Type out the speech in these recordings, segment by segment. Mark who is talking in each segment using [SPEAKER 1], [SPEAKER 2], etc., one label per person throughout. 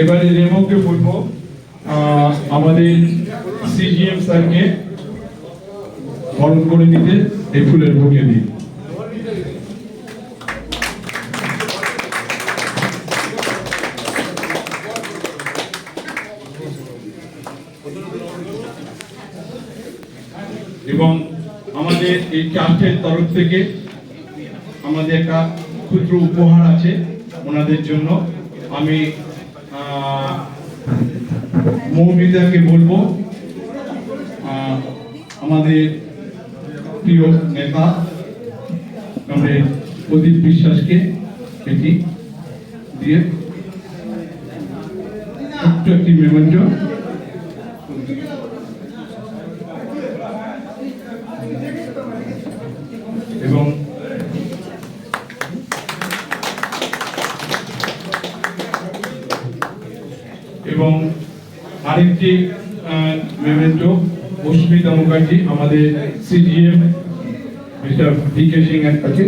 [SPEAKER 1] এবারে রেমোকে বলবো আমাদের সিজিএম স্যারকে বরণ করে নিতে এই ফুলের বুকে দিই। এবং আমাদের এই ট্রাস্টের তরফ থেকে আমাদের একটা ক্ষুদ্র উপহার আছে ওনাদের জন্য। আমি মৌমিতাকে বলবো আমাদের প্রিয় নেতা আমাদের প্রদীপ বিশ্বাসকে এটি দিয়ে একটি মেমেন্টো এবং এবং আরেকটি মেমেন্টো অস্মিতা মুখার্জি আমাদের সিজিএম মিস্টার ডিকে সিং এর কাছে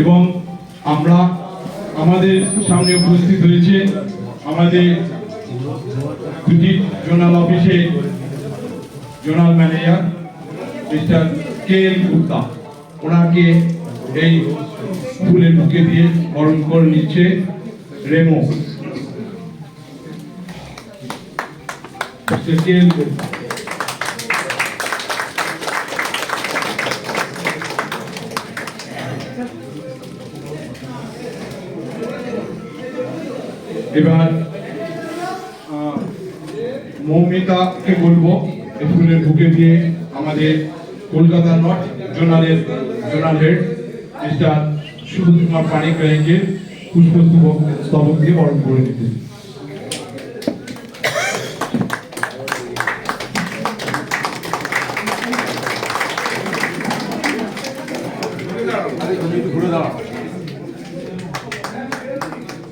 [SPEAKER 1] এবং আমরা আমাদের সামনে উপস্থিত হয়েছে আমাদের দুটি জোনাল অফিসে জোনাল ম্যানেজার মিস্টার কে এল গুপ্তা, ওনাকে এই ফুলের বুকে দিয়ে বরণ করে নিচ্ছে রেমো। কে এল গুপ্তা এবার মৌমিতাকে বলবো এই ফুলের বুকে দিয়ে আমাদের Kolkata north zonal head mister Subodh Kumar পানিগ্রাহীকে পুষ্পস্তবক দিয়ে বরণ করে নিতে।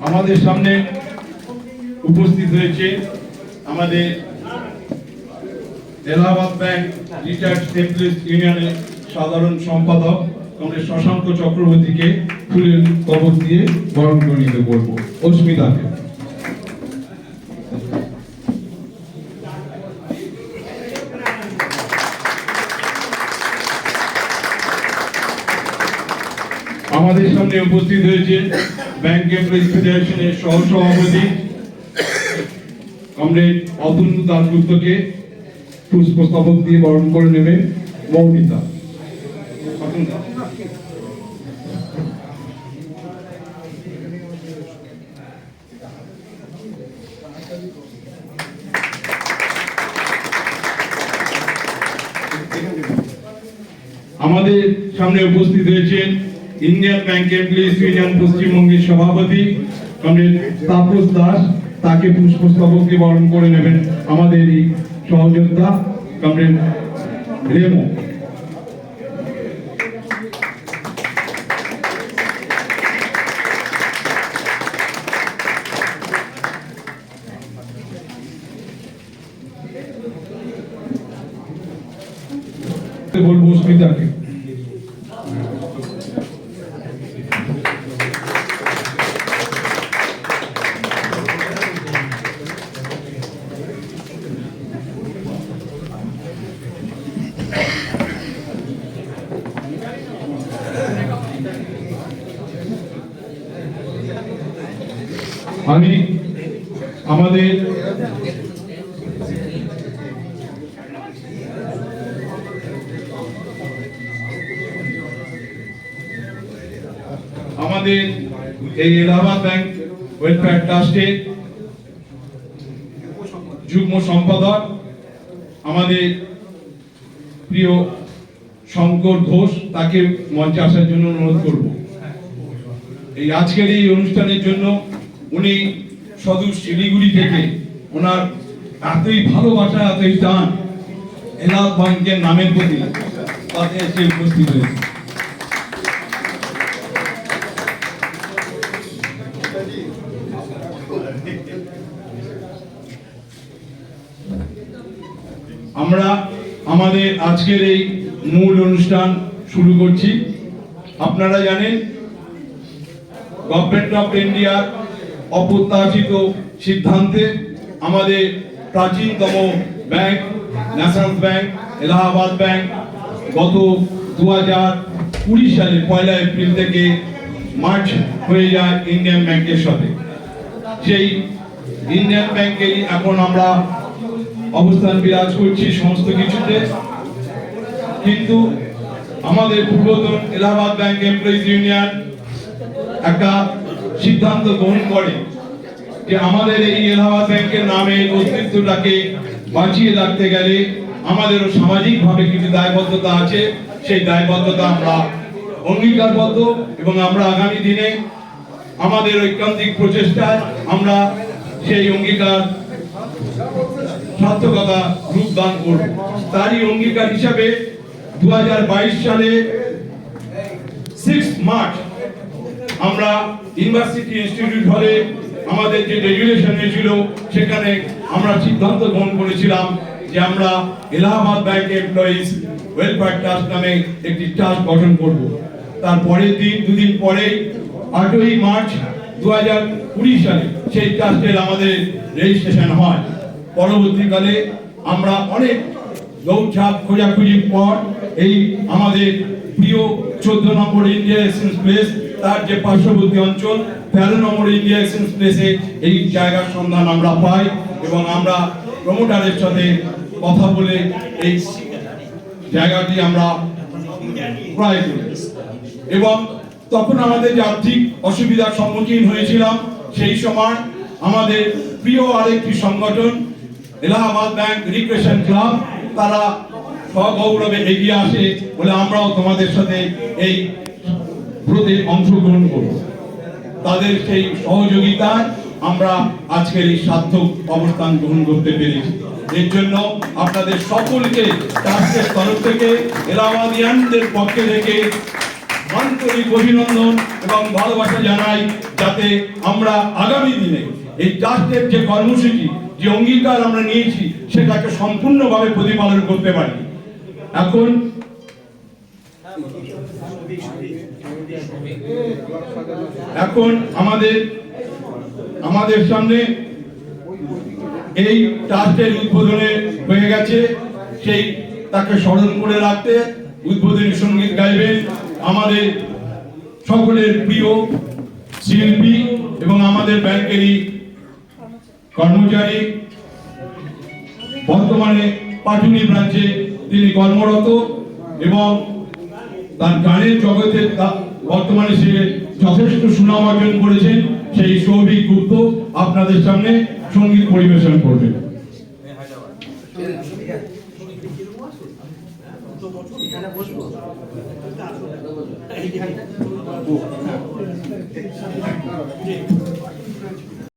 [SPEAKER 1] আমাদের সামনে উপস্থিত হয়েছে আমাদের এলাহাবাদ ব্যাংক রিটায়ার্ড এমপ্লয়িজ ইউনিয়নের সাধারণ সম্পাদক আমাদের শশাঙ্ক চক্রবর্তীকে ফুলের তবক দিয়ে বরণ করে নিতে বলবো। অস্মিতাকে আমাদের সামনে উপস্থিত হয়েছে ব্যাংক এমপ্লয়িজ ফেডারেশনের সহসভাপতি কমরেড অতুল দাশগুপ্তকে পুষ্পস্তবক দিয়ে বরণ করে নেবে মৌমিতা। আমাদের সামনে উপস্থিত হয়েছেন ইন্ডিয়ান ব্যাংক এমপ্লয়িজ ইউনিয়ন পশ্চিমবঙ্গের সভাপতি কমরেড তাপস দাস, তাকে পুষ্পস্তবক দিয়ে বরণ করে নেবেন আমাদের এই সহযোদ্ধা কমরেড রেমো। বলবো অস্মিতাকে আমি আমাদের এই এলাহাবাদ ব্যাংক ওয়েলফেয়ার ট্রাস্টের যুগ্ম সম্পাদক আমাদের প্রিয় শঙ্কর ঘোষ, তাকে মঞ্চে আসার জন্য অনুরোধ করব। এই আজকের এই অনুষ্ঠানের জন্য উনি সদূর শিলিগুড়ি থেকে ওনার এতই ভালোবাসা এতই টান এলাহাবাদ ব্যাংকের নামের প্রতি তাতে এসে উপস্থিত হয়েছে। আমরা আমাদের আজকের এই মূল অনুষ্ঠান শুরু করছি। আপনারা জানেন গভর্নমেন্ট অফ ইন্ডিয়ার অপ্রত্যাশিত সিদ্ধান্তে আমাদের প্রাচীনতম bank national bank, Allahabad bank গত 2020 সালের 1 এপ্রিল থেকে মার্চ হয়ে যায় ইন্ডিয়ান ব্যাংকের সাথে। সেই ইন্ডিয়ান ব্যাংকেই এখন আমরা অবস্থান বিরাজ করছি সমস্ত কিছুতে। কিন্তু আমাদের পূর্বতন এলাহাবাদ ব্যাংক এমপ্লয়িজ ইউনিয়ন একটা সিদ্ধান্ত গ্রহণ করে যে আমাদের এই এলাহাবাদ ব্যাংকের নামের অস্তিত্বটাকে বাঁচিয়ে রাখতে গেলে আমাদেরও সামাজিকভাবে কিছু দায়বদ্ধতা আছে। সেই দায়বদ্ধতা আমরা অঙ্গীকারবদ্ধ এবং আমরা আগামী দিনে আমাদের ঐকান্তিক প্রচেষ্টায় আমরা সেই অঙ্গীকার সার্থকতা রূপদান করব। তারই অঙ্গীকার হিসাবে 2022 সালে 6 মার্চ আমরা ইউনিভার্সিটি ইনস্টিটিউট হলে আমাদের যে রেগুলেশন হয়েছিল সেখানে আমরা সিদ্ধান্ত গ্রহণ করেছিলাম যে আমরা Allahabad bank employees welfare trust নামে একটি ট্রাস্ট গঠন করব। তারপরের দিন দুদিন পরেই 8ই মার্চ 2020 সালে সেই ট্রাস্টের আমাদের রেজিস্ট্রেশন হয়। পরবর্তীকালে আমরা অনেক দৌড়ঝাঁপ খোঁজাখুঁজির পর এই আমাদের প্রিয় 14 নম্বর ইন্ডিয়া এক্সচেঞ্জ প্লেস তার যে পার্শ্ববর্তী অঞ্চল 13 নম্বর ইন্ডিয়া এক্সচেঞ্জ প্লেসে এই জায়গার সন্ধান আমরা পাই এবং আমরা প্রমোটারের সাথে কথা বলে এই জায়গাটি আমরা ক্রয় করি। এবং তখন আমাদের যে আর্থিক অসুবিধার সম্মুখীন হয়েছিলাম সেই সময় আমাদের প্রিয় আরেকটি সংগঠন এলাহাবাদ ব্যাংক রিক্রিয়েশন ক্লাব তারা সগৌরবে এগিয়ে আসে বলে আমরাও তোমাদের সাথে এই ব্রতে অংশগ্রহণ করব। তাদের সেই সহযোগিতায় আমরা আজকের এই সার্থক অবস্থান গ্রহণ করতে পেরেছি। এর জন্য আপনাদের সকলকে ট্রাস্টের তরফ থেকে এলাহাবাদিয়ানদের পক্ষে থেকে আন্তরিক অভিনন্দন এবং ভালোবাসা জানাই, যাতে আমরা আগামী দিনে এই ট্রাস্টের যে কর্মসূচি যে অঙ্গীকার আমরা নিয়েছি সেটাকে সম্পূর্ণভাবে প্রতিপালন করতে পারি। এখন আমাদের সামনে এই ট্রাস্টের উদ্বোধনে হয়ে গেছে, সেই তাকে স্মরণ করে রাখতে উদ্বোধনী সঙ্গীত গাইবেন আমাদের সকলের প্রিয় শিল্পী এবং আমাদের ব্যাংকেরই কর্মচারী, বর্তমানে পাটুনি ব্রাঞ্চে তিনি কর্মরত এবং তার গানের জগতে বর্তমানে সে যথেষ্ট সুনাম অর্জন করেছেন। সেই সৌভিক গুপ্ত আপনাদের সামনে সঙ্গীত পরিবেশন করবেন।